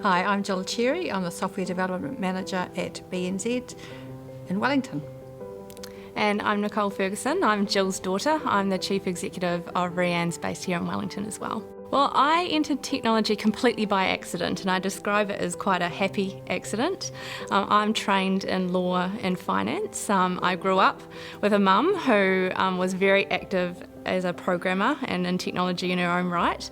Hi, I'm Jill Cherry. I'm the Software Development Manager at BNZ in Wellington. And I'm Nicole Ferguson. I'm Jill's daughter. I'm the Chief Executive of Rianne's based here in Wellington as well. Well, I entered technology completely by accident, and I describe it as quite a happy accident. I'm trained in law and finance. I grew up with a mum who was very active as a programmer and in technology in her own right.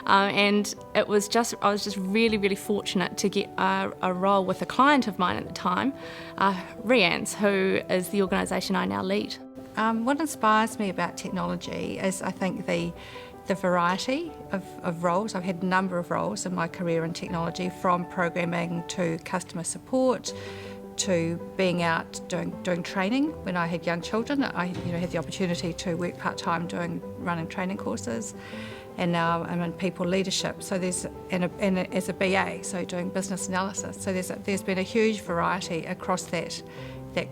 And I was just really, really fortunate to get a role with a client of mine at the time, Rianne's, who is the organisation I now lead. What inspires me about technology is, I think, the variety of roles. I've had a number of roles in my career in technology, from programming to customer support to being out doing training. When I had young children, I had the opportunity to work part-time running training courses, and now I'm in people leadership. So and as a BA, so doing business analysis. So there's been a huge variety across that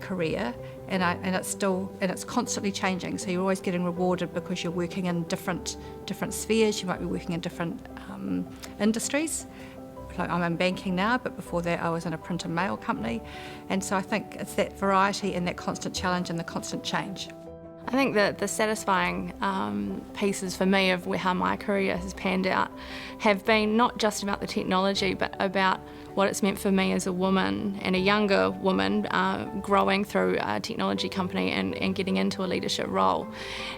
career, and it's constantly changing. So you're always getting rewarded because you're working in different spheres. You might be working in different industries. Like I'm in banking now, but before that I was in a print and mail company. And so I think it's that variety and that constant challenge and the constant change. I think that the satisfying pieces for me of how my career has panned out have been not just about the technology, but about what it's meant for me as a woman and a younger woman growing through a technology company and getting into a leadership role.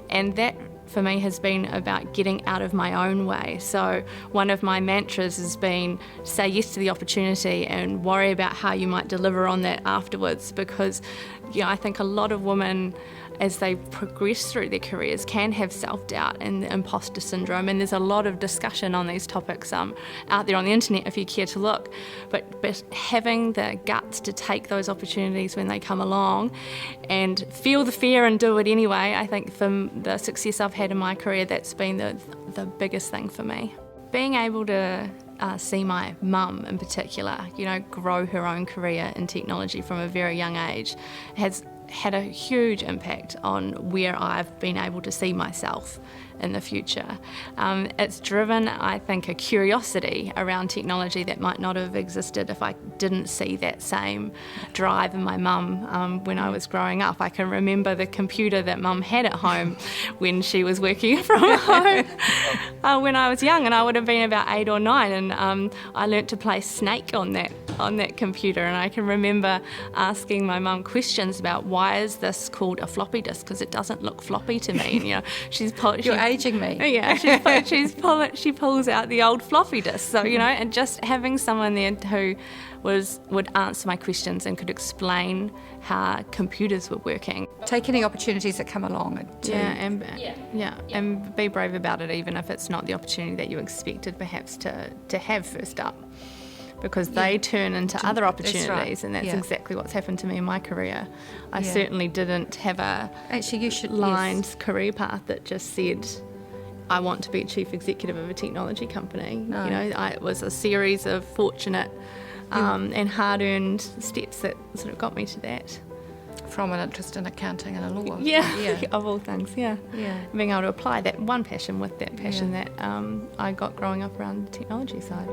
And that for me has been about getting out of my own way. So one of my mantras has been say yes to the opportunity and worry about how you might deliver on that afterwards, because I think a lot of women, as they progress through their careers, can have self-doubt and the imposter syndrome, and there's a lot of discussion on these topics out there on the internet if you care to look. But having the guts to take those opportunities when they come along and feel the fear and do it anyway, I think from the success I've had in my career, that's been the biggest thing for me. Being able to see my mum in particular, grow her own career in technology from a very young age has had a huge impact on where I've been able to see myself in the future. It's driven, I think, a curiosity around technology that might not have existed if I didn't see that same drive in my mum when I was growing up. I can remember the computer that mum had at home when she was working from home when I was young, and I would have been about 8 or 9, and I learnt to play Snake on that computer. And I can remember asking my mum questions about, why is this called a floppy disk, because it doesn't look floppy to me. And, You're aging me. Yeah, she pulls out the old floppy disk. So and just having someone there who would answer my questions and could explain how computers were working. Take any opportunities that come along. And be brave about it, even if it's not the opportunity that you expected perhaps to have first up, because they turn into other opportunities. That's right. And that's exactly what's happened to me in my career. I certainly didn't have a lined career path that just said, I want to be chief executive of a technology company. No. It was a series of fortunate and hard-earned steps that sort of got me to that. From an interest in accounting and law. Yeah. Of all things, yeah. Being able to apply that one passion with that passion that I got growing up around the technology side.